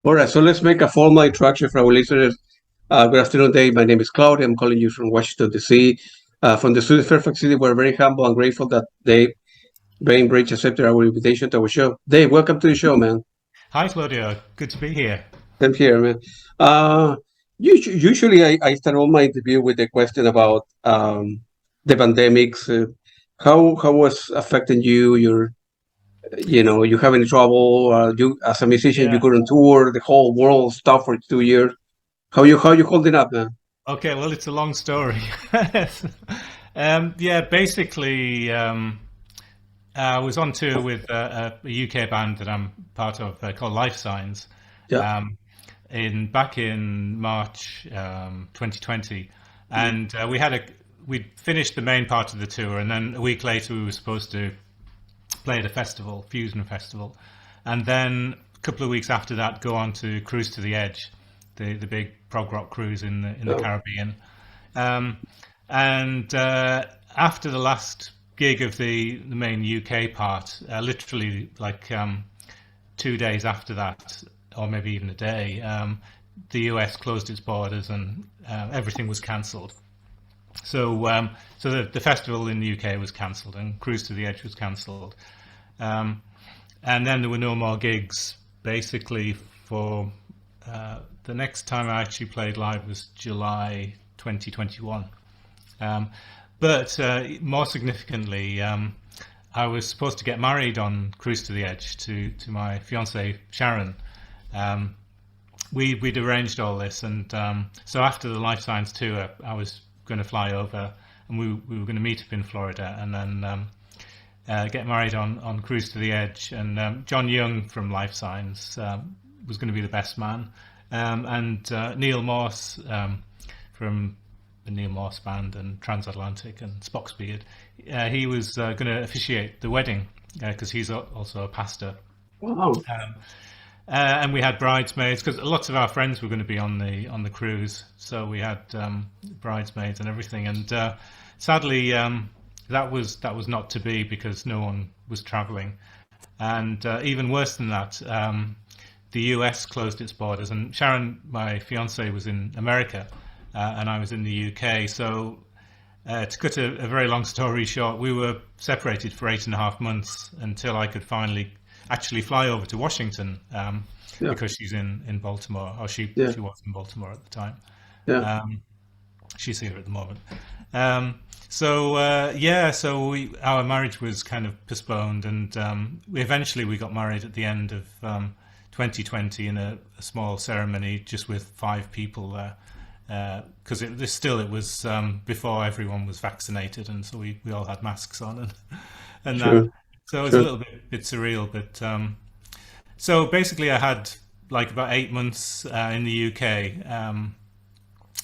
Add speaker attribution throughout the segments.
Speaker 1: All right, so let's make a formal introduction for our listeners. Good afternoon, Dave. My name is Claudia. I'm calling you from Washington, D.C. From the Student Fairfax City, we're very humble and grateful that Dave Bainbridge accepted our invitation to our show. Dave, welcome to the show, man.
Speaker 2: Hi, Claudia. Good to be here.
Speaker 1: I'm here, man. Uh, usually, I start all my interview with a question about the pandemics. How was affecting you? You have any trouble? You as a musician, you
Speaker 2: Yeah.
Speaker 1: couldn't tour. The whole world stopped for 2 years. How you holding up, man?
Speaker 2: Okay. Well, it's a long story. Yeah. Basically, I was on tour with a UK band that I'm part of called Lifesigns,
Speaker 1: Yeah.
Speaker 2: um, in back in March 2020, and we'd finished the main part of the tour, and then a week later we were supposed to play at a festival, Fusion Festival, and then a couple of weeks after that go on to Cruise to the Edge, the big prog rock cruise in the
Speaker 1: Oh,
Speaker 2: Caribbean. Um, and After the last gig of the main UK part, literally like 2 days after that, or maybe even a day, the US closed its borders and everything was cancelled. So the festival in the UK was cancelled and Cruise to the Edge was cancelled. Um, and then there were no more gigs basically for the next time I actually played live was July 2021. Um, but more significantly, I was supposed to get married on Cruise to the Edge to my fiancée Sharon. Um, we'd arranged all this, and so after the Life Science tour, I was going to fly over, and we were going to meet up in Florida, and then get married on Cruise to the Edge. And John Young from Life Science was going to be the best man, and Neil Morse from the Neil Morse Band and Transatlantic and Spock's Beard. He was going to officiate the wedding because he's also a pastor.
Speaker 1: wow.
Speaker 2: Um, and we had bridesmaids because lots of our friends were going to be on the cruise, so we had bridesmaids and everything. And sadly, that was not to be because no one was travelling. And even worse than that, the US closed its borders, and Sharon, my fiance, was in America, and I was in the UK. So to cut a very long story short, we were separated for 8.5 months until I could finally actually fly over to Washington
Speaker 1: Yeah,
Speaker 2: because she's in Baltimore, or
Speaker 1: yeah,
Speaker 2: she was in Baltimore at the time.
Speaker 1: yeah.
Speaker 2: Um, she's here at the moment. So our marriage was kind of postponed, and we got married at the end of 2020 in a small ceremony just with 5 people there. Because it was before everyone was vaccinated, and so we all had masks on and that.
Speaker 1: Sure,
Speaker 2: So it was a
Speaker 1: sure.
Speaker 2: little bit surreal. But so basically, I had like about 8 months in the UK.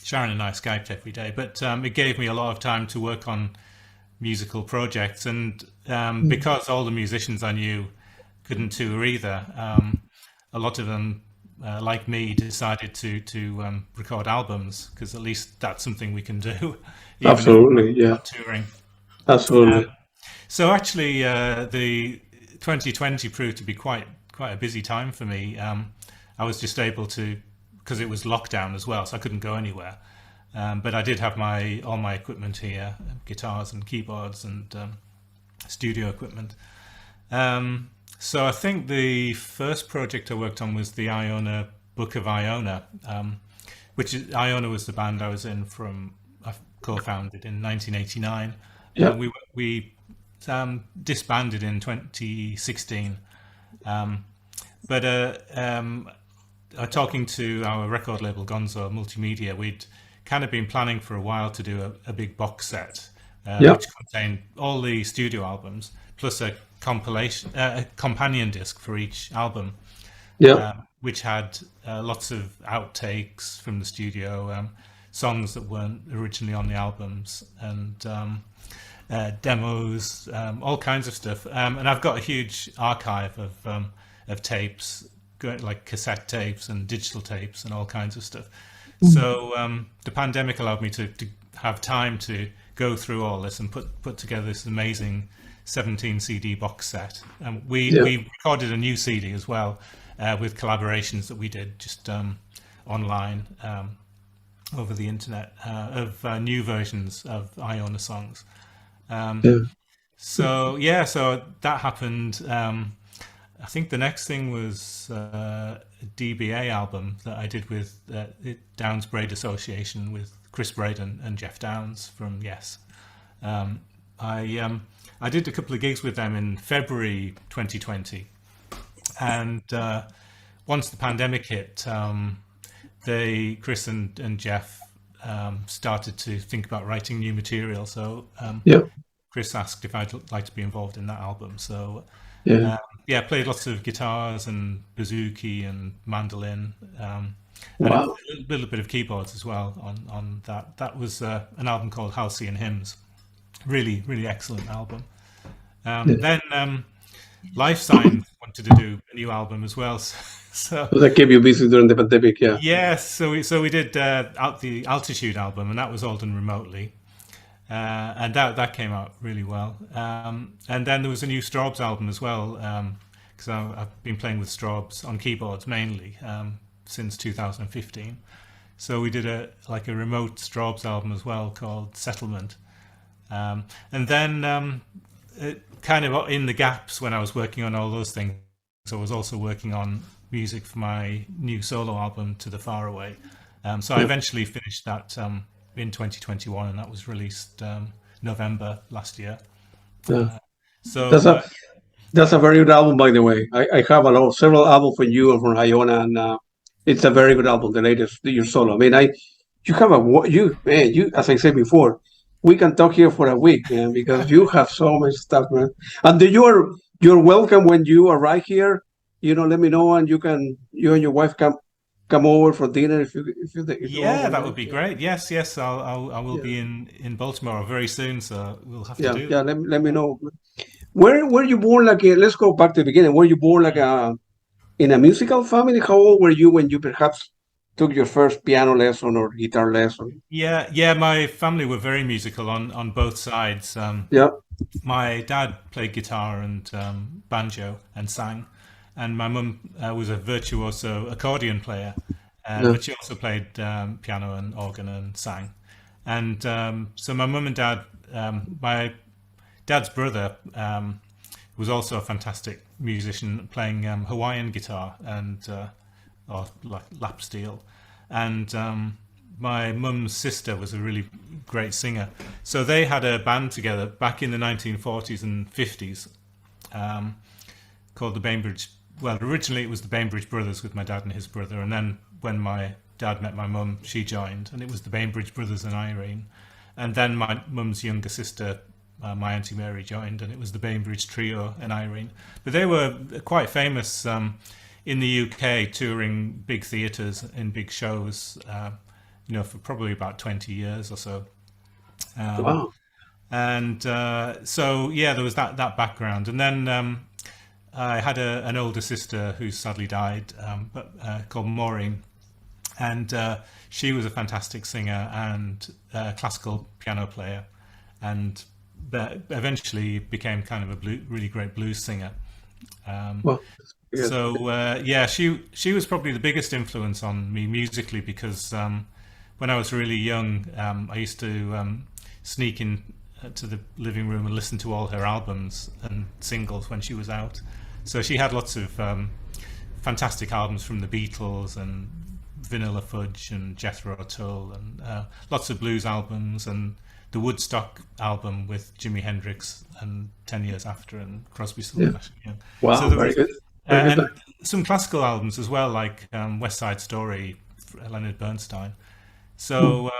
Speaker 2: Sharon and I Skyped every day, but it gave me a lot of time to work on musical projects. And because all the musicians I knew couldn't tour either, a lot of them, like me, decided to record albums because at least that's something we can do, even if we're
Speaker 1: Absolutely, yeah,
Speaker 2: not touring.
Speaker 1: absolutely.
Speaker 2: So actually, the 2020 proved to be quite a busy time for me. I was just able to because it was lockdown as well, so I couldn't go anywhere. But I did have my all my equipment here, guitars and keyboards and studio equipment. So I think the first project I worked on was the Iona Book of Iona, Iona was the band I was in I co-founded in 1989.
Speaker 1: Yeah,
Speaker 2: We disbanded in 2016. But Talking to our record label Gonzo Multimedia, we'd kind of been planning for a while to do a big box set,
Speaker 1: yeah,
Speaker 2: which contained all the studio albums plus a companion disc for each album,
Speaker 1: yeah.
Speaker 2: which had lots of outtakes from the studio, songs that weren't originally on the albums, and demos, all kinds of stuff. And I've got a huge archive of tapes, like cassette tapes and digital tapes and all kinds of stuff. So the pandemic allowed me to have time to go through all this and put together this amazing 17 CD box set.
Speaker 1: Yeah.
Speaker 2: We recorded a new CD as well, with collaborations that we did just online over the internet of new versions of Iona songs.
Speaker 1: Yeah.
Speaker 2: So that happened. I think the next thing was a DBA album that I did with Downs Braid Association with Chris Braden and Jeff Downs from Yes. I did a couple of gigs with them in February 2020, and once the pandemic hit, Chris and Jeff started to think about writing new material. So
Speaker 1: Yeah.
Speaker 2: Chris asked if I'd like to be involved in that album. So
Speaker 1: Yeah.
Speaker 2: played lots of guitars and bouzouki and mandolin, and
Speaker 1: Wow.
Speaker 2: a little bit of keyboards as well on that. That was an album called Halcyon Hymns. Really, really excellent album. Then Lifesigns wanted to do a new album as well. So
Speaker 1: That kept you busy during the pandemic. Yeah.
Speaker 2: yes, so we did the Altitude album, and that was all done remotely. And that came out really well. And then there was a new Strawbs album as well, because I've been playing with Strawbs on keyboards mainly since 2015. So we did a remote Strawbs album as well called Settlement. And then kind of in the gaps when I was working on all those things, I was also working on music for my new solo album, To the Far Away. So I eventually finished that in 2021, and that was released November last year.
Speaker 1: Yeah.
Speaker 2: So
Speaker 1: That's a very good album, by the way. I have several albums from you and from Iona, and it's a very good album. The latest, your solo. I mean, you have you as I said before, we can talk here for a week, man, because you have so much stuff, man. And you're welcome when you arrive here. Let me know, and you and your wife come over for dinner if you
Speaker 2: yeah, that would be great. Yes, I will be in Baltimore very soon, so we'll have to do.
Speaker 1: Yeah, let me know. Where were you born? Let's go back to the beginning. Were you born in a musical family? How old were you when you perhaps took your first piano lesson or guitar lesson?
Speaker 2: Yeah. My family were very musical on both sides.
Speaker 1: Yeah.
Speaker 2: My dad played guitar and banjo and sang, and my mum was a virtuoso accordion player, but she also played piano and organ and sang. And so my mum and dad, my dad's brother was also a fantastic musician, playing Hawaiian guitar and or like lap steel, and my mum's sister was a really great singer. So they had a band together back in the 1940s and 50s called the Bainbridge. Well, originally it was the Bainbridge Brothers with my dad and his brother, and then when my dad met my mum, she joined, and it was the Bainbridge Brothers and Irene. And then my mum's younger sister, my Auntie Mary, joined, and it was the Bainbridge Trio and Irene. But they were quite famous in the UK, touring big theatres in big shows, for probably about 20 years or so.
Speaker 1: Wow.
Speaker 2: And so, there was that background. And then I had an older sister who sadly died, called Maureen. And she was a fantastic singer and classical piano player, and eventually became kind of a really great blues singer.
Speaker 1: Well, yeah.
Speaker 2: So she was probably the biggest influence on me musically, because when I was really young, I used to sneak in to the living room and listen to all her albums and singles when she was out. So she had lots of fantastic albums from the Beatles and Vanilla Fudge and Jethro Tull, and lots of blues albums, and the Woodstock album with Jimi Hendrix and 10 Years After and Crosby, Stills, Nash & Young.
Speaker 1: Wow,
Speaker 2: So
Speaker 1: very good. Very good.
Speaker 2: and some classical albums as well, like West Side Story, Leonard Bernstein. So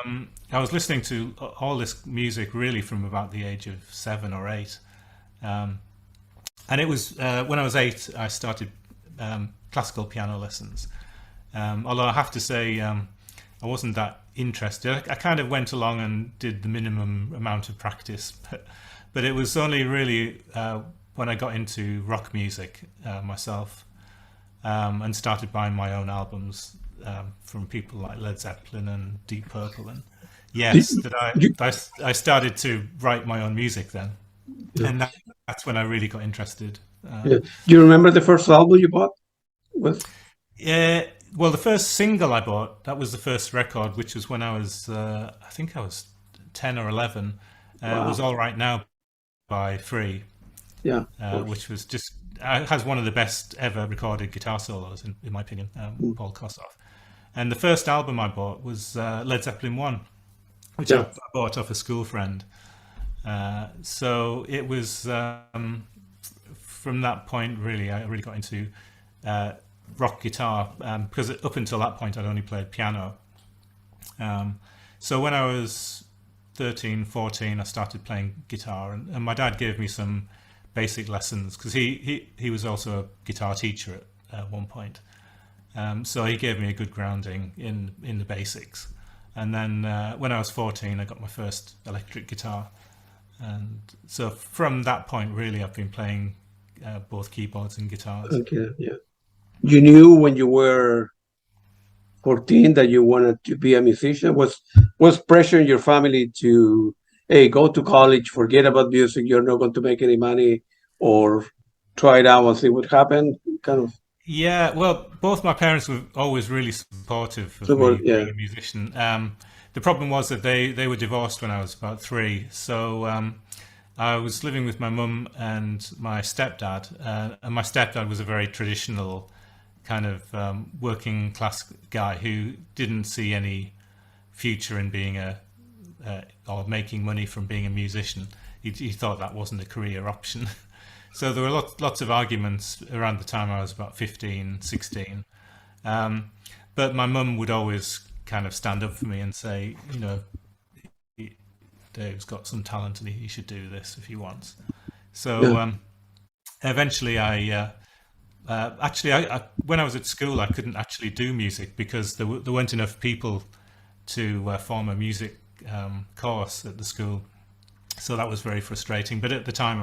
Speaker 2: I was listening to all this music really from about the age of 7 or 8. And it was when I was 8, I started classical piano lessons. Although I have to say, I wasn't that interested. I kind of went along and did the minimum amount of practice, but it was only really when I got into rock music myself and started buying my own albums from people like Led Zeppelin and Deep Purple and that I started to write my own music then, and that's when I really got interested.
Speaker 1: Do you remember the first album you bought? Was
Speaker 2: Yeah, well, the first single I bought, that was the first record, which was when I was, I think I was 10 or 11, was
Speaker 1: wow.
Speaker 2: All Right Now by Free,
Speaker 1: Yeah, of course.
Speaker 2: which was just, has one of the best ever recorded guitar solos, in my opinion,
Speaker 1: Mm.
Speaker 2: Paul Kossoff. And the first album I bought was Led Zeppelin 1, which I
Speaker 1: Yeah.
Speaker 2: bought off a school friend. So it was from that point, really, I really got into uh, rock guitar because up until that point I'd only played piano. So when I was 13, 14, I started playing guitar, and my dad gave me some basic lessons because he was also a guitar teacher at one point. So he gave me a good grounding in the basics. And then when I was 14, I got my first electric guitar. And so from that point, really, I've been playing both keyboards and guitars.
Speaker 1: Okay. Yeah. You knew when you were 14 that you wanted to be a musician. Was pressure in your family to, hey, go to college, forget about music, you're not going to make any money, or try it out and see what happened? Kind of
Speaker 2: Yeah, well, both my parents were always really supportive of
Speaker 1: support.
Speaker 2: me
Speaker 1: Yeah.
Speaker 2: being a musician. The problem was that they were divorced when I was about three, so I was living with my mum and my stepdad, and my stepdad was a very traditional kind of working class guy who didn't see any future in being or making money from being a musician. He thought that wasn't a career option. So there were lots of arguments around the time I was about 15, 16. But my mum would always kind of stand up for me and say, Dave's got some talent and he should do this if he wants. So
Speaker 1: Yeah.
Speaker 2: eventually when I was at school, I couldn't actually do music because there weren't enough people to form a music course at the school. So that was very frustrating. But at the time,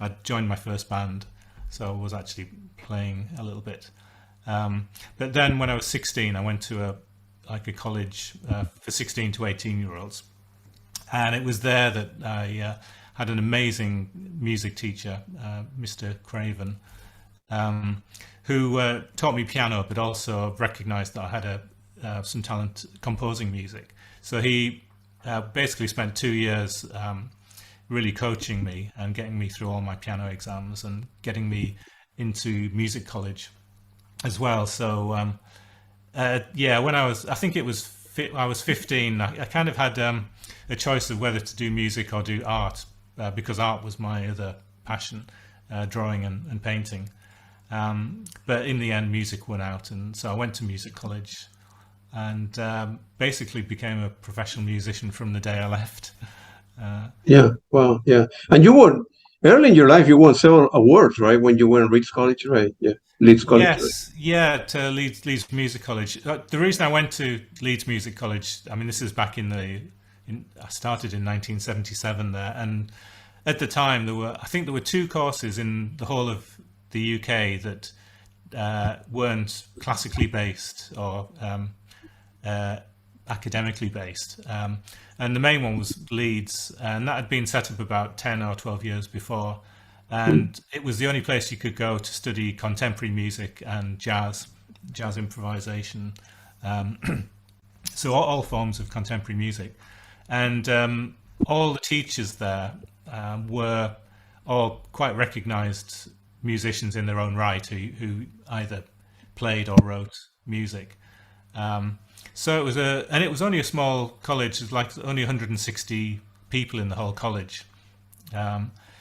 Speaker 2: I joined my first band, so I was actually playing a little bit. But then when I was 16, I went to a college for 16 to 18-year-olds, and it was there that I had an amazing music teacher, Mr. Craven, who taught me piano, but also recognised that I had some talent composing music. So he basically spent 2 years really coaching me and getting me through all my piano exams and getting me into music college as well. So yeah, when I think I was 15. I kind of had a choice of whether to do music or do art because art was my other passion, drawing and painting. But in the end, music won out, and so I went to music college and basically became a professional musician from the day I left.
Speaker 1: Yeah. Wow. Yeah. And you won early in your life. You won several awards, right? When you were in Leeds College, right? Yeah. Leeds College, right?
Speaker 2: Yes, yeah, to Leeds Music College. The reason I went to Leeds Music College, I mean, this is back I started in 1977 there, and at the time I think there were two courses in the whole of the UK that weren't classically based or academically based. And the main one was Leeds, and that had been set up about 10 or 12 years before. And it was the only place you could go to study contemporary music and jazz improvisation. So all forms of contemporary music. And all the teachers there were all quite recognised musicians in their own right who either played or wrote music. So it was only a small college. It was like only 160 people in the whole college.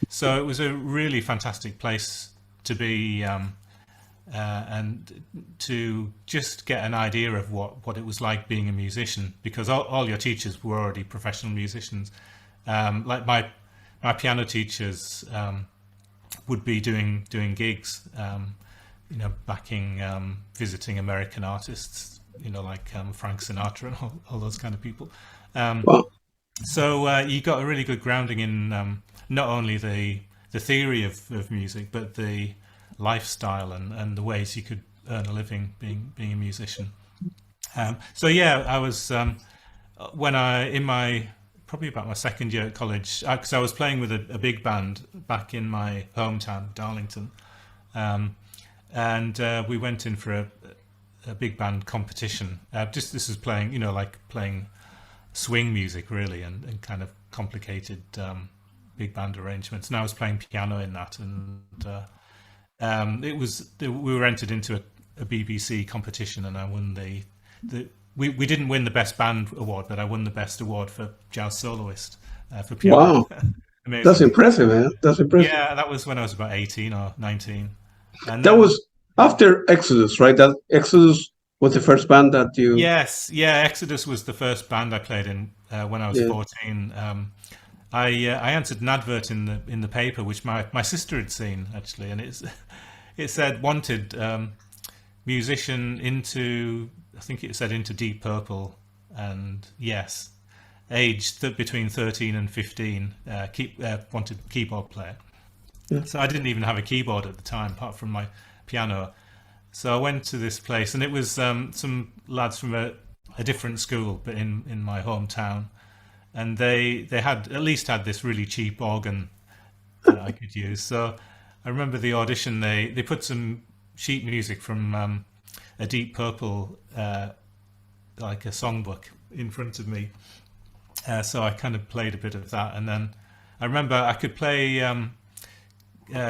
Speaker 2: So it was a really fantastic place to be and to just get an idea of what it was like being a musician, because all your teachers were already professional musicians. Like my piano teachers would be doing gigs, backing, visiting American artists, like Frank Sinatra and all those kind of people.
Speaker 1: Wow.
Speaker 2: So you got a really good grounding in not only the theory of music, but the lifestyle and the ways you could earn a living being a musician. So yeah, I was probably about my second year at college, because I was playing with a big band back in my hometown, Darlington. and we went in for a big band competition. Just this is playing, like playing swing music really, and kind of complicated big band arrangements. And I was playing piano in that, and we were entered into a BBC competition, and I won we didn't win the best band award, but I won the best award for jazz soloist for piano.
Speaker 1: Wow,
Speaker 2: Amazing.
Speaker 1: That's impressive, man. That's impressive.
Speaker 2: Yeah, that was when I was about 18 or 19. And
Speaker 1: That was after Exodus, right? That Exodus was the first band that you.
Speaker 2: Yes, yeah. Exodus was the first band I played in when I was 14. I answered an advert in the paper, which my sister had seen actually, and it said wanted musician into, I think it said into Deep Purple, and yes, aged between 13 and 15. Wanted keyboard player.
Speaker 1: Yeah.
Speaker 2: So I didn't even have a keyboard at the time, apart from my piano. So I went to this place, and it was some lads from a different school, but in my hometown, and they had at least had this really cheap organ that I could use. So I remember the audition. They put some sheet music from a Deep Purple, like a songbook, in front of me. So I kind of played a bit of that, and then I remember I could play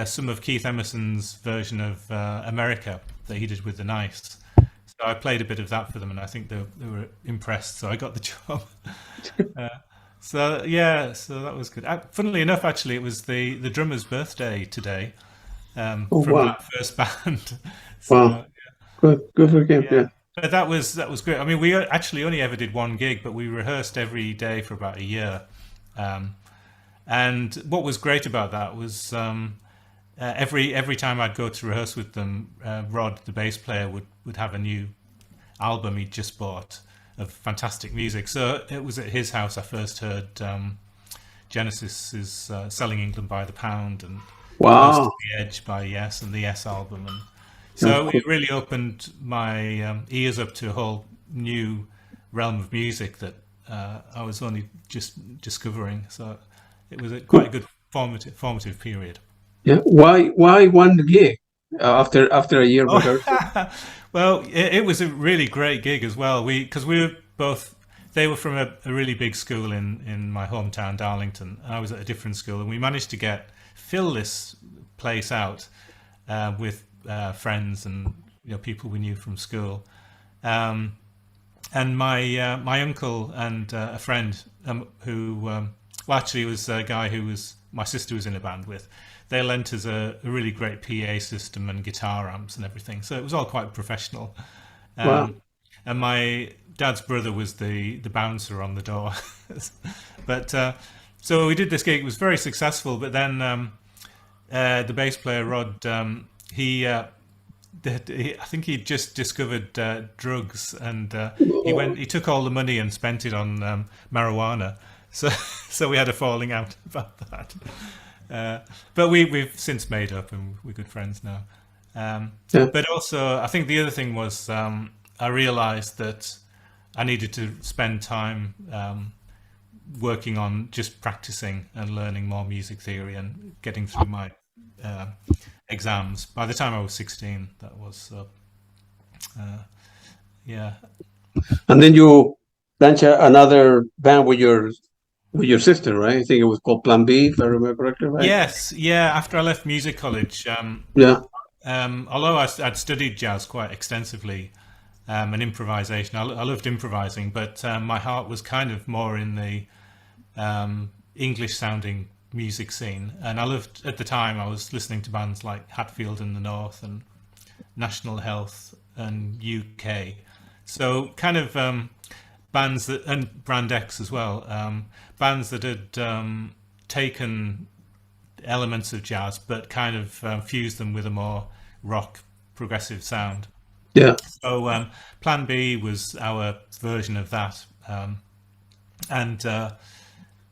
Speaker 2: some of Keith Emerson's version of America that he did with the Nice. So I played a bit of that for them, and I think they were impressed. So I got the job. So that was good. Funnily enough, actually, it was the drummer's birthday today from that first band. So,
Speaker 1: wow, good for him. Yeah.
Speaker 2: But that was great. I mean, we actually only ever did one gig, but we rehearsed every day for about a year. And what was great about that was every time I'd go to rehearse with them, Rod, the bass player, would have a new album he'd just bought of fantastic music. So it was at his house I first heard Genesis's "Selling England by the Pound" and "Close to the Edge" by Yes, and the Yes album, and so it really opened my ears up to a whole new realm of music that I was only just discovering. So it was quite a good formative period.
Speaker 1: Yeah. Why one gig after a year of rehearsal?
Speaker 2: Well, it was a really great gig as well. Because we were both. They were from a really big school in my hometown, Darlington. I was at a different school, and we managed to fill this place out with friends and people we knew from school. And my uncle and a friend who actually was a guy who my sister was in a band with. They lent us a really great PA system and guitar amps and everything. So it was all quite professional.
Speaker 1: Wow.
Speaker 2: And my dad's brother was the bouncer on the door. But so we did this gig. It was very successful. But then the bass player, Rod, I think he'd just discovered drugs, and he took all the money and spent it on marijuana. So we had a falling out about that. But we've since made up, and we're good friends now. But also, I think the other thing was I realized that I needed to spend time working on just practicing and learning more music theory and getting through my exams. By the time I was 16, that was yeah.
Speaker 1: And then you launched another band with your sister, right? I think it was called Plan B, if I remember correctly, right?
Speaker 2: Yes, yeah. After I left music college, although I'd studied jazz quite extensively and improvisation, I loved improvising, but my heart was kind of more in the English-sounding music scene. And I loved, at the time, I was listening to bands like Hatfield in the North and National Health and UK. So kind of bands that, and Brand X as well, bands that had taken elements of jazz but kind of fused them with a more rock progressive sound.
Speaker 1: Yeah.
Speaker 2: So Plan B was our version of that.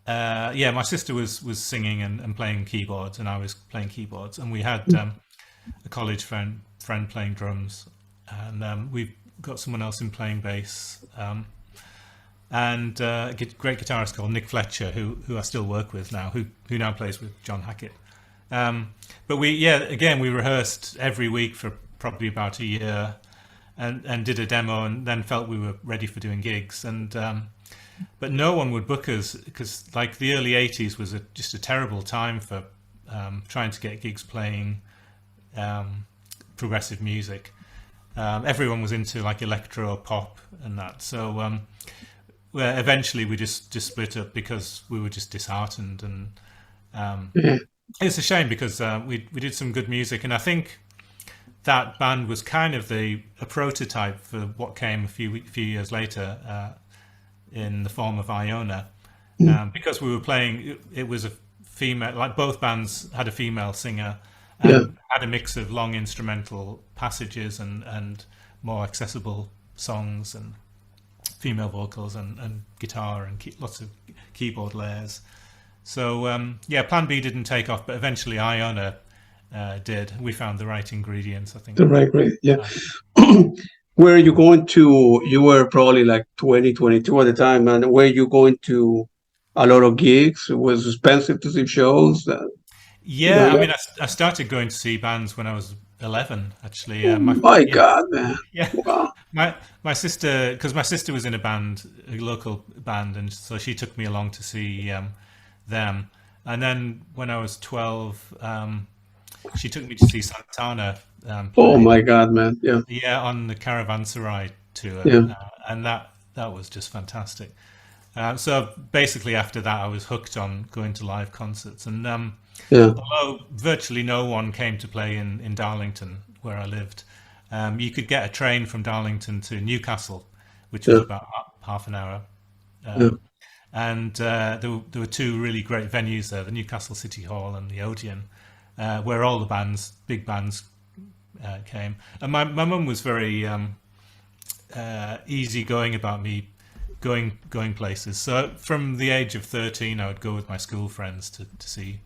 Speaker 2: My sister was singing and playing keyboards, and I was playing keyboards, and we had a college friend playing drums, and we've got someone else in playing bass, and a great guitarist called Nick Fletcher, who I still work with now, who now plays with John Hackett. But we rehearsed every week for probably about a year, and did a demo, and then felt we were ready for doing gigs. And but no one would book us because, like, the early '80s was just a terrible time for trying to get gigs playing progressive music. Everyone was into like electro pop and that. So well, eventually we just split up because we were just disheartened, and it's a shame because we did some good music, and I think that band was kind of a prototype for what came a few years later in the form of Iona, because we were playing. It was a female, like both bands had a female singer, and had a mix of long instrumental passages and more accessible songs and female vocals and guitar and lots of keyboard layers. So Plan B didn't take off, but eventually Iona did. We found the right ingredients, I think.
Speaker 1: The right, yeah. Where are you going to? You were probably like 20, 22 at the time, and were you going to a lot of gigs? It was expensive to see shows.
Speaker 2: Yeah, I mean, I started going to see bands when I was 11, actually.
Speaker 1: My God, man!
Speaker 2: Yeah,
Speaker 1: wow.
Speaker 2: My sister, because my sister was in a band, a local band, and so she took me along to see them. And then when I was 12, she took me to see Santana.
Speaker 1: Oh my God, man!
Speaker 2: Yeah, on the Caravanserai tour, and that was just fantastic. So basically, after that, I was hooked on going to live concerts, and although virtually no one came to play in Darlington, where I lived, you could get a train from Darlington to Newcastle, which was about half an hour. And there were two really great venues there, the Newcastle City Hall and the Odeon, where all the big bands came. And my mum was very easygoing about me going places. So from the age of 13, I would go with my school friends to see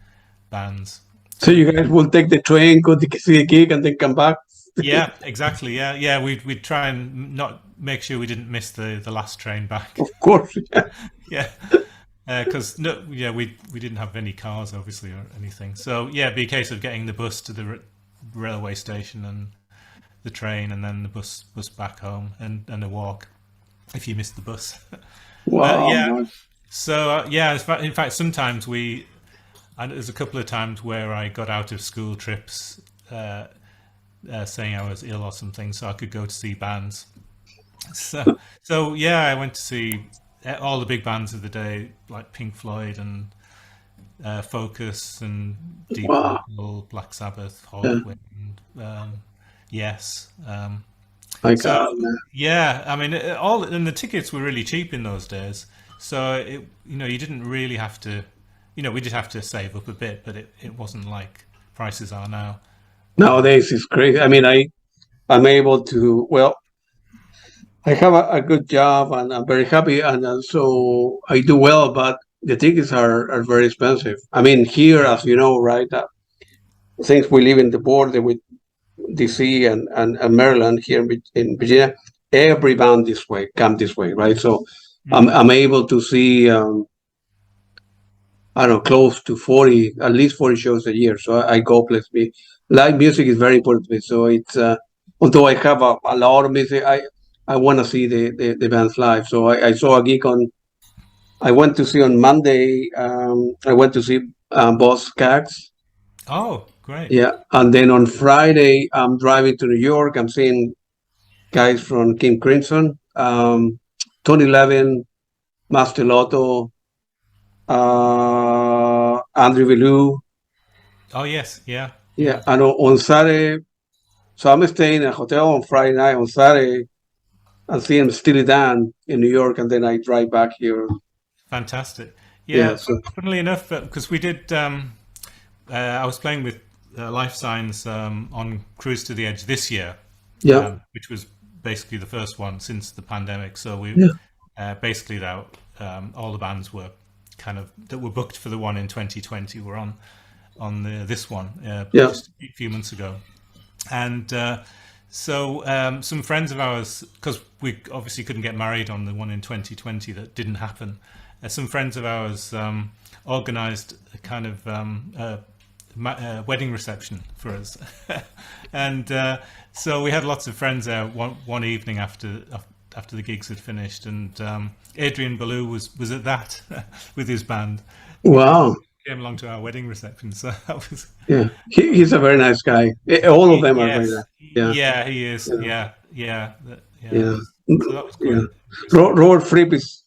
Speaker 2: bands.
Speaker 1: So you guys will take the train, go to see a gig, and then come back?
Speaker 2: Yeah, exactly. Yeah. We'd try and not make sure we didn't miss the last train back.
Speaker 1: Of course.
Speaker 2: Yeah. Because we didn't have any cars, obviously, or anything. So it'd be a case of getting the bus to the railway station and the train, and then the bus back home, and a walk if you missed the bus.
Speaker 1: Wow.
Speaker 2: So in fact, sometimes there's a couple of times where I got out of school trips saying I was ill or something, so I could go to see bands. So I went to see all the big bands of the day, like Pink Floyd and Focus and Deep Purple, Black Sabbath, Hawkwind, Yes.
Speaker 1: My God, man.
Speaker 2: Yeah, I mean, and the tickets were really cheap in those days. So you didn't really have to. We did have to save up a bit, but it wasn't like prices are now.
Speaker 1: Nowadays it's crazy. I mean, I'm able to. Well, I have a good job, and I'm very happy, and so I do well. But the tickets are very expensive. I mean, here, as you know, right? Since we live in the border with DC and Maryland, here in Virginia, every band come this way, right? So I'm able to see I don't know, close to 40, at least 40 shows a year. So I go places. Live music is very important to me. So it's although I have a lot of music, I want to see the bands live. So I saw a gig I went to see on Monday. I went to see Boss Cags.
Speaker 2: Oh, great.
Speaker 1: Yeah. And then on Friday, I'm driving to New York. I'm seeing guys from King Crimson, Tony Levin, Master Lotto, Andrew Villu.
Speaker 2: Oh, yes. Yeah.
Speaker 1: Yeah. And on Saturday, so I'm staying in a hotel on Friday night. On Saturday, I'm seeing Steely Dan in New York, and then I drive back here.
Speaker 2: Fantastic. Yeah. Funnily enough, because we did, I was playing with Lifesigns on Cruise to the Edge this year, which was basically the first one since the pandemic. So we basically that all the bands were that were booked for the one in 2020 were on this one just a few months ago. And so some friends of ours, because we obviously couldn't get married on the one in 2020, that didn't happen. Some friends of ours organised a kind of wedding reception for us, and so we had lots of friends there one evening after the gigs had finished, and Adrian Ballou was at that with his band.
Speaker 1: Wow.
Speaker 2: Came along to our wedding reception, so that was
Speaker 1: He's a very nice guy. All of them are very nice.
Speaker 2: Yeah, he is.
Speaker 1: Yeah.
Speaker 2: Yeah. So that was
Speaker 1: Yeah.
Speaker 2: quite.
Speaker 1: Robert Fripp is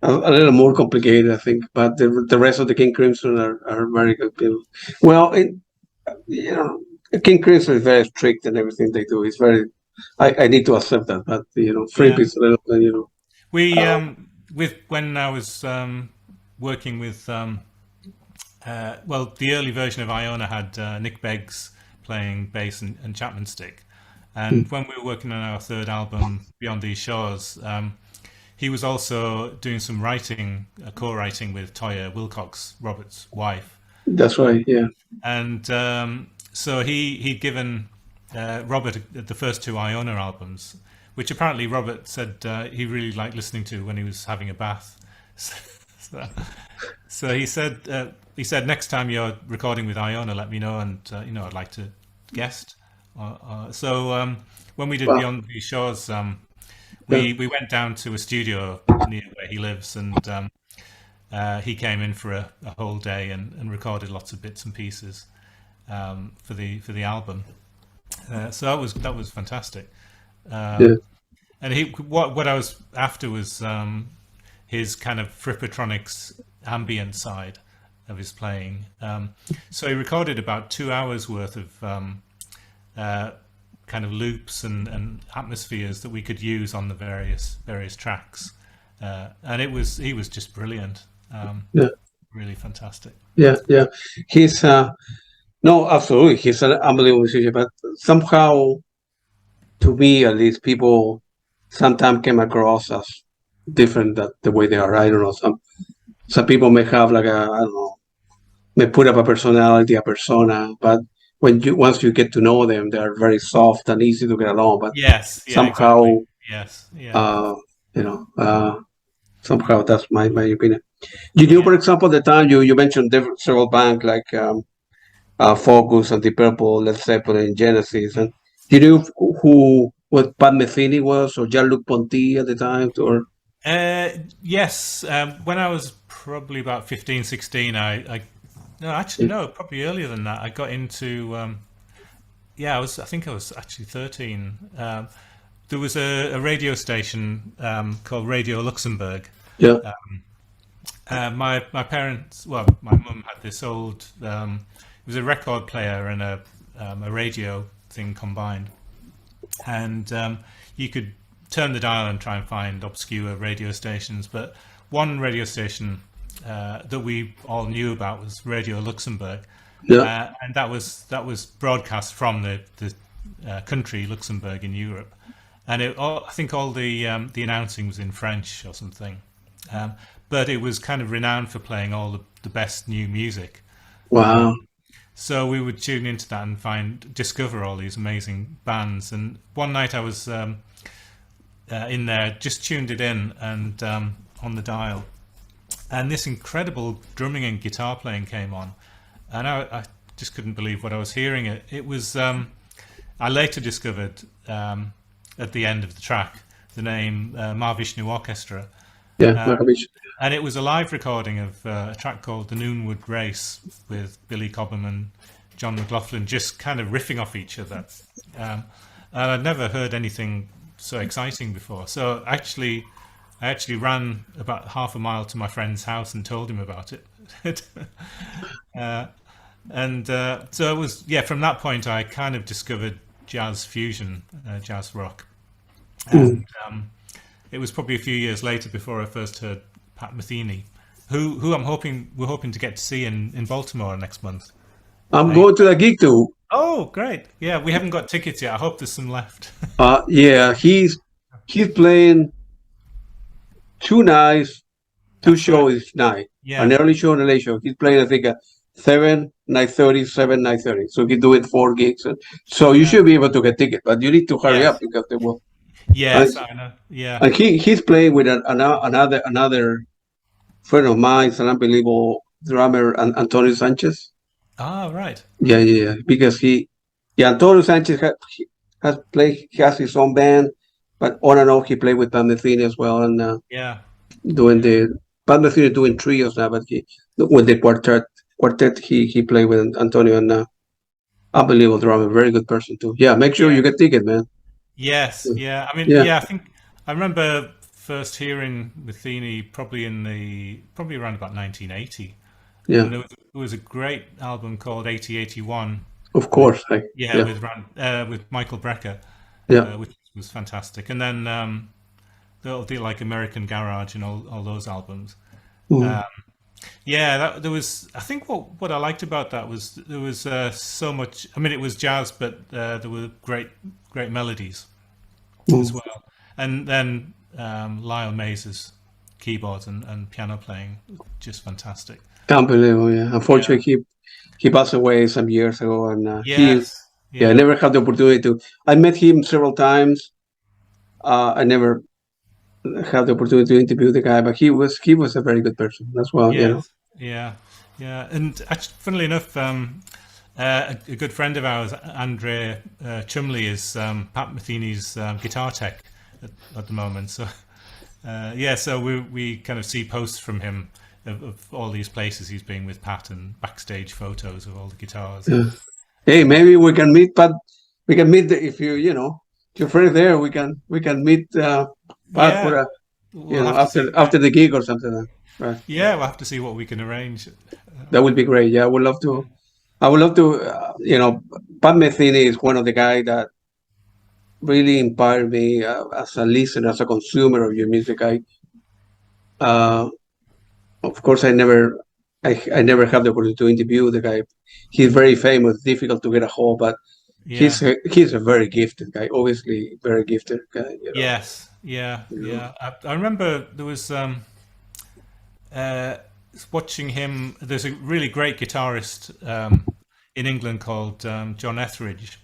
Speaker 1: a little more complicated, I think, but the rest of the King Crimson are very good people. Well, King Crimson is very strict in everything they do. It's very. I need to accept that, but Fripp is a little.
Speaker 2: We when I was working with the early version of Iona had Nick Beggs playing bass and Chapman stick, and when we were working on our third album, Beyond These Shores, he was also doing some writing, co-writing with Toya Wilcox, Robert's wife.
Speaker 1: That's right, yeah.
Speaker 2: And so he'd given Robert the first two Iona albums, which apparently Robert said he really liked listening to when he was having a bath. So he said next time you're recording with Iona, let me know, and I'd like to guest. So when we did Beyond These Shores, we went down to a studio near where he lives, and he came in for a whole day and recorded lots of bits and pieces for the album. So that was fantastic. And what I was after was his kind of Frippatronics ambient side of his playing. So he recorded about 2 hours worth of kind of loops and atmospheres that we could use on the various tracks, and he was just brilliant. Really fantastic.
Speaker 1: Yeah. He's no, absolutely, he's an unbelievable musician. But somehow, to me at least, people sometimes came across as different than the way they are. I don't know. Some people may have like may put up a personality, a persona, but once you get to know them, they are very soft and easy to get along. But somehow,
Speaker 2: exactly.
Speaker 1: somehow that's my opinion. You knew, for example, the time you mentioned several bands like Focus and Deep Purple, Led Zeppelin, Genesis, and you knew what Pat Metheny was or Jean-Luc Ponty at the time, or?
Speaker 2: Yes, when I was probably about 15, 16, probably earlier than that. I got into, I think I was actually 13. There was a radio station called Radio Luxembourg.
Speaker 1: Yeah.
Speaker 2: My parents, my mum had this old, it was a record player and a radio thing combined. And you could turn the dial and try and find obscure radio stations. But one radio station that we all knew about was Radio Luxembourg.
Speaker 1: Yeah.
Speaker 2: And that was broadcast from the country Luxembourg in Europe. And I think all the announcing was in French or something. But it was kind of renowned for playing all the best new music.
Speaker 1: Wow.
Speaker 2: So we would tune into that and discover all these amazing bands. And one night I was in there, just tuned it in and on the dial. And this incredible drumming and guitar playing came on. And I just couldn't believe what I was hearing. It was, I later discovered at the end of the track, the name Mahavishnu Orchestra.
Speaker 1: Yeah, Mahavishnu.
Speaker 2: And it was a live recording of a track called The Noonwood Race with Billy Cobham and John McLaughlin just kind of riffing off each other. And I'd never heard anything so exciting before. So I actually ran about half a mile to my friend's house and told him about it. So it was, from that point I kind of discovered jazz fusion, jazz rock. And it was probably a few years later before I first heard Pat Metheny, who we're hoping to get to see in Baltimore next month.
Speaker 1: I'm going to the gig too.
Speaker 2: Oh, great! Yeah, we haven't got tickets yet. I hope there's some left.
Speaker 1: He's playing 2 nights, 2 shows each night.
Speaker 2: Yeah.
Speaker 1: An early show and a late show. He's playing, I think, 7, 9:30, 7, 9:30. So he's doing 4 gigs. So you should be able to get tickets, but you need to hurry up because they will.
Speaker 2: Yes, I know. Yeah.
Speaker 1: And he's playing with another friend of mine, an unbelievable drummer, Antonio Sanchez.
Speaker 2: Ah, right.
Speaker 1: Yeah. Because Antonio Sanchez he has his own band, but on and off he played with Pat Metheny as well, and
Speaker 2: Yeah,
Speaker 1: doing
Speaker 2: yeah,
Speaker 1: the Pat Metheny doing trios now, but with the quartet he played with Antonio, and unbelievable drummer, very good person too. Yeah, make sure
Speaker 2: yeah.
Speaker 1: you get ticket, man.
Speaker 2: Yes, yeah. I mean,
Speaker 1: Yeah,
Speaker 2: yeah. I think I remember first hearing Metheny probably around about 1980,
Speaker 1: yeah,
Speaker 2: and there was a great album called 8081
Speaker 1: of
Speaker 2: with
Speaker 1: course.
Speaker 2: yeah
Speaker 1: Yeah,
Speaker 2: with Michael Brecker,
Speaker 1: yeah.
Speaker 2: which was fantastic, and then the like American Garage and all those albums.
Speaker 1: Mm.
Speaker 2: Um, yeah, there was. I think what I liked about that was there was so much. I mean, it was jazz, but there were great melodies as
Speaker 1: Mm.
Speaker 2: well. And then Lyle Mays's keyboards and piano playing, just fantastic.
Speaker 1: Unbelievable. Yeah,
Speaker 2: Yeah.
Speaker 1: unfortunately he passed away some years ago, and
Speaker 2: Yes.
Speaker 1: yeah, I
Speaker 2: Yeah.
Speaker 1: never had the opportunity to. I met him several times. I never had the opportunity to interview the guy, but he was a very good person as well.
Speaker 2: Yes. Yeah. Yeah. And actually, funnily enough, a good friend of ours, Andre Chumley, is Pat Metheny's guitar tech at the moment. So yeah, so we kind of see posts from him of all these places he's been with Pat and backstage photos of all the guitars.
Speaker 1: Yeah. Hey, maybe we can meet, Pat. We can meet if if you're free there. We can meet Pat for
Speaker 2: Yeah,
Speaker 1: a
Speaker 2: we'll have to see.
Speaker 1: after the gig or something. Right.
Speaker 2: Yeah, we'll have to see what we can arrange.
Speaker 1: That would be great. Yeah, I would love to. I would love to. Pat Metheny is one of the guys that really inspired me as a listener, as a consumer of your music. Uh, of course, I never had the opportunity to interview the guy. He's very famous, difficult to get a hold, but
Speaker 2: Yeah.
Speaker 1: he's a very gifted guy. Obviously, very gifted guy.
Speaker 2: Yes. Yeah.
Speaker 1: You know.
Speaker 2: Yeah. I remember there was uh, watching him. There's a really great guitarist in England called John Etheridge,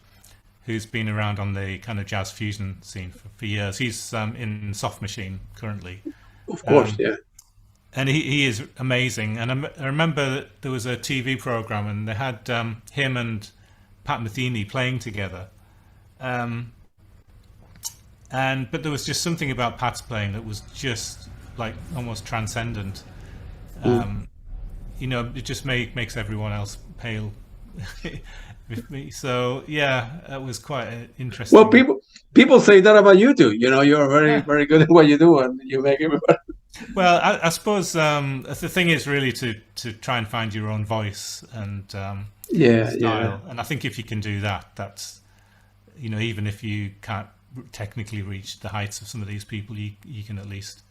Speaker 2: who's been around on the kind of jazz fusion scene for years. He's in Soft Machine currently.
Speaker 1: Of course,
Speaker 2: Um,
Speaker 1: yeah.
Speaker 2: and he is amazing. And I remember that there was a TV program, and they had him and Pat Metheny playing together. Um, and but there was just something about Pat's playing that was just like almost transcendent.
Speaker 1: Mm.
Speaker 2: Um, it just makes everyone else pale with me. So yeah, that was quite
Speaker 1: Well,
Speaker 2: interesting.
Speaker 1: people say that about you too. You're very
Speaker 2: Yeah.
Speaker 1: very good at what you do, and you make everybody.
Speaker 2: Well, I suppose the thing is really to try and find your own voice and
Speaker 1: Yeah.
Speaker 2: style. And I think if you can do that, that's even if you can't technically reach the heights of some of these people, you can at least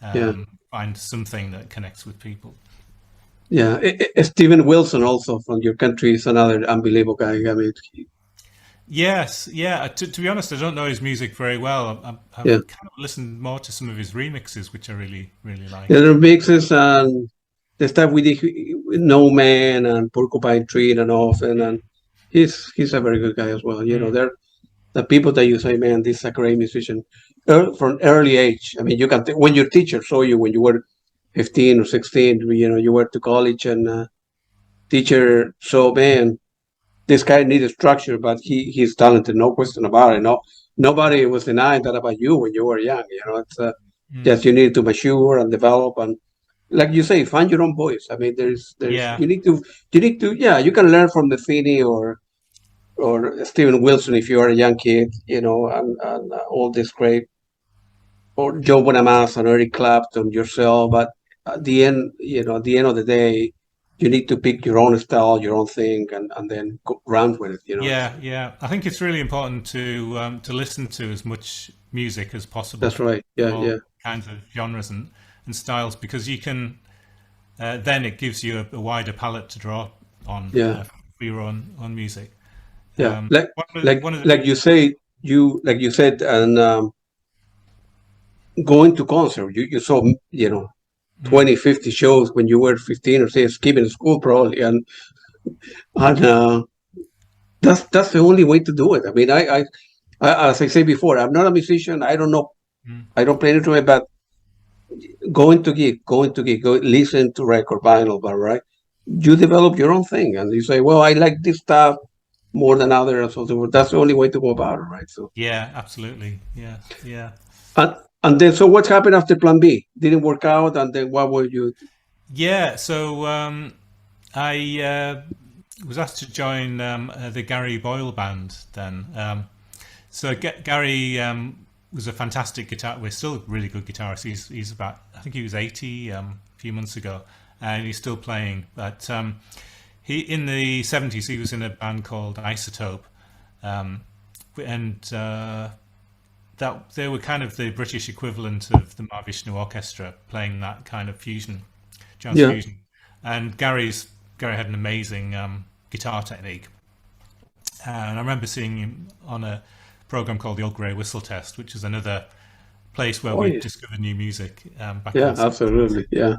Speaker 1: Yeah.
Speaker 2: find something that connects with people.
Speaker 1: Yeah. Steven Wilson, also from your country, is another unbelievable guy. I mean,
Speaker 2: Yes, yeah. To be honest, I don't know his music very well. I've
Speaker 1: yeah.
Speaker 2: kind of listened more to some of his remixes, which I really
Speaker 1: The
Speaker 2: like.
Speaker 1: other mixes and the stuff we did with No Man and Porcupine Tree and often, and he's a very good guy as well.
Speaker 2: Mm,
Speaker 1: They're the people that you say, man, this is a great musician from early age. I mean, you can when your teacher saw you when you were 15 or 16, you went to college and teacher saw, man, this guy needed structure, but he's talented, no question about it. No, nobody was denying that about you when you were young. It's
Speaker 2: mm.
Speaker 1: just you need to mature and develop, and like you say, find your own voice. I mean, there's
Speaker 2: Yeah,
Speaker 1: you need to yeah, you can learn from the Finney or Steven Wilson if you are a young kid, and all this great, or Joe Bonamassa and Eric Clapton yourself. But at the end of the day, you need to pick your own style, your own thing, and then go run with it.
Speaker 2: yeah. I think it's really important to listen to as much music as possible
Speaker 1: That's right.
Speaker 2: from
Speaker 1: Yeah,
Speaker 2: all
Speaker 1: yeah,
Speaker 2: kinds of genres and styles because you can then it gives you a wider palette to draw on
Speaker 1: yeah,
Speaker 2: for your own music.
Speaker 1: yeah. Like
Speaker 2: One of the
Speaker 1: like you say, like you said, and going to concert, you saw 20, 50 shows when you were 15 or say skipping school probably, and that's the only way to do it. I mean, as I say before, I'm not a musician. I don't know.
Speaker 2: mm,
Speaker 1: I don't play an instrument, but going to gig, go listen to record vinyl, but right. you develop your own thing, and you say, well, I like this stuff more than other, or something. That's the only way to go about it, right? So,
Speaker 2: Yeah, absolutely. Yeah, yeah.
Speaker 1: and, and then, so what happened after Plan B? Didn't work out, and then what were you?
Speaker 2: Yeah, so I was asked to join the Gary Boyle band then. So Gary was a fantastic guitar. We're still a really good guitarist. He's about, I think he was 80 a few months ago, and he's still playing. But he in the 70s he was in a band called Isotope, and that they were kind of the British equivalent of the Mahavishnu Orchestra, playing that kind of fusion, jazz
Speaker 1: Yeah.
Speaker 2: fusion. And Gary had an amazing guitar technique, and I remember seeing him on a program called the Old Grey Whistle Test, which is another place where
Speaker 1: Oh
Speaker 2: we
Speaker 1: yeah.
Speaker 2: discovered new music back in
Speaker 1: Yeah.
Speaker 2: the 70s,
Speaker 1: Absolutely. Yeah.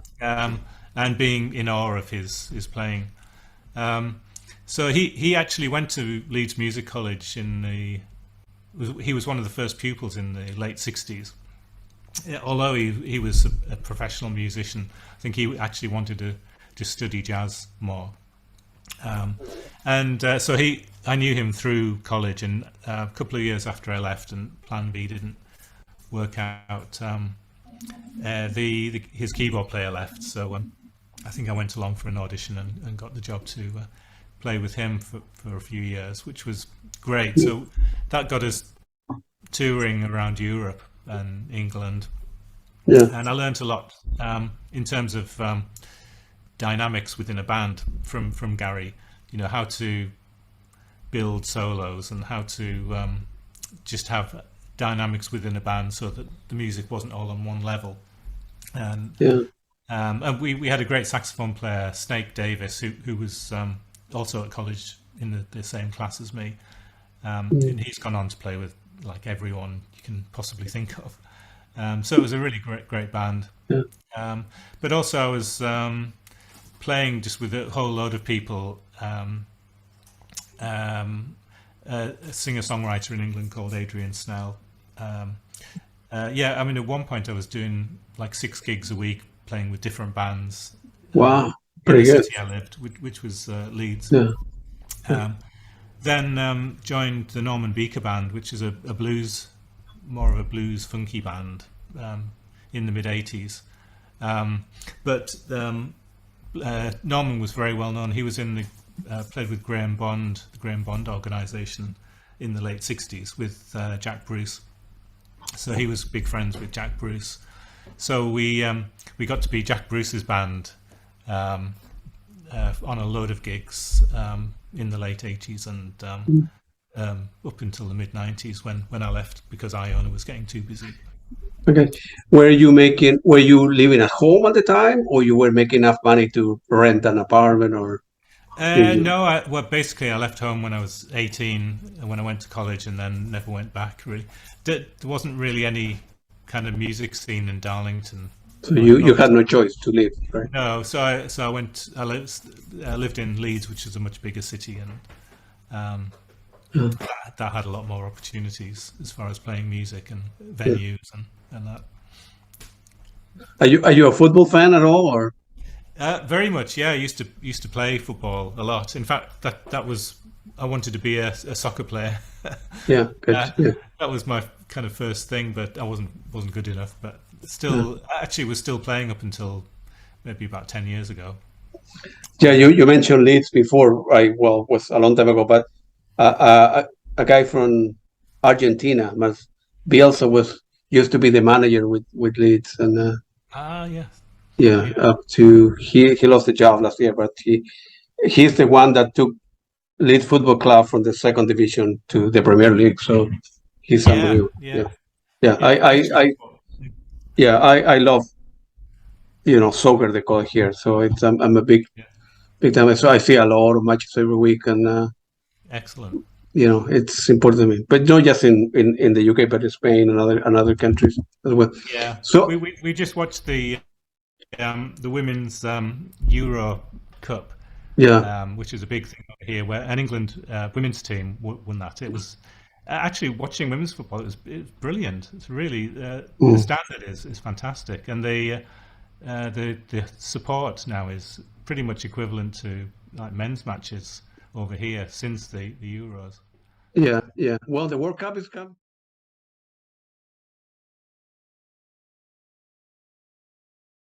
Speaker 2: and being in awe of his playing. So he actually went to Leeds Music College in the. He was one of the first pupils in the late 60s. Yeah, although he was a professional musician, I think he actually wanted to study jazz more. And so I knew him through college, and a couple of years after I left and Plan B didn't work out, his keyboard player left. So I think I went along for an audition and got the job to play with him for a few years, which was great. So that got us touring around Europe and England,
Speaker 1: Yeah.
Speaker 2: and I learned a lot in terms of dynamics within a band from Gary. You know, how to build solos and how to just have dynamics within a band so that the music wasn't all on one level. And
Speaker 1: Yeah.
Speaker 2: and we had a great saxophone player, Snake Davis, who was also at college in the same class as me. And he's gone on to play with like everyone you can possibly think of. So it was a really great band.
Speaker 1: Yeah.
Speaker 2: But also I was playing just with a whole load of people. A singer-songwriter in England called Adrian Snell. Yeah, I mean, at one point I was doing like 6 gigs a week playing with different bands
Speaker 1: Wow.
Speaker 2: in the
Speaker 1: Pretty good.
Speaker 2: city I lived, which was Leeds.
Speaker 1: Yeah.
Speaker 2: Then joined the Norman Beaker Band, which is a blues, more of a blues funky band in the mid '80s. But Norman was very well known. He was in the played with Graham Bond, the Graham Bond organisation, in the late '60s with Jack Bruce. So he was big friends with Jack Bruce. So we got to be Jack Bruce's band on a load of gigs in the late '80s and up until the mid '90s when I left because Iona was getting too busy.
Speaker 1: Okay. Were you living at home at the time, or you were making enough money to rent an apartment, or did you?
Speaker 2: No, well, basically, I left home when I was 18, when I went to college, and then never went back. Really, there wasn't really any kind of music scene in Darlington.
Speaker 1: So
Speaker 2: Like
Speaker 1: you
Speaker 2: not
Speaker 1: had no choice to leave, right?
Speaker 2: no, so I lived in Leeds, which is a much bigger city, and
Speaker 1: Yeah.
Speaker 2: that had a lot more opportunities as far as playing music and
Speaker 1: Yeah.
Speaker 2: venues and that.
Speaker 1: Are you a football fan at all, or?
Speaker 2: Very much, yeah. I used to play football a lot. In fact, that was I wanted to be a soccer player.
Speaker 1: Yeah. Good.
Speaker 2: Uh,
Speaker 1: Yeah.
Speaker 2: that was my kind of first thing, but I wasn't good enough. But
Speaker 1: Yeah.
Speaker 2: still, I actually was still playing up until maybe about 10 years ago.
Speaker 1: Yeah. You mentioned Leeds before, right? Well, it was a long time ago, but a guy from Argentina, Bielsa, was used to be the manager with Leeds, and
Speaker 2: Ah, yeah,
Speaker 1: yeah,
Speaker 2: yeah,
Speaker 1: up to he lost the job last year, but he's the one that took Leeds Football Club from the second division to the Premier League. So he's
Speaker 2: yeah,
Speaker 1: unbelievable.
Speaker 2: yeah,
Speaker 1: Yeah, yeah.
Speaker 2: yeah. Actually,
Speaker 1: I love soccer, they call it here. So it's I'm a
Speaker 2: yeah,
Speaker 1: big time. So I see a lot of matches every week, and
Speaker 2: excellent.
Speaker 1: it's important to me. But not just in the UK, but in Spain and other countries as well.
Speaker 2: Yeah,
Speaker 1: So
Speaker 2: we just watched the women's Euro Cup,
Speaker 1: yeah,
Speaker 2: which is a big thing over here, where an England women's team won that. It was actually watching women's football. It was brilliant. It's really the
Speaker 1: mm,
Speaker 2: standard is fantastic, and the support now is pretty much equivalent to like men's matches over here since the Euros.
Speaker 1: Yeah, yeah. Well, the World Cup is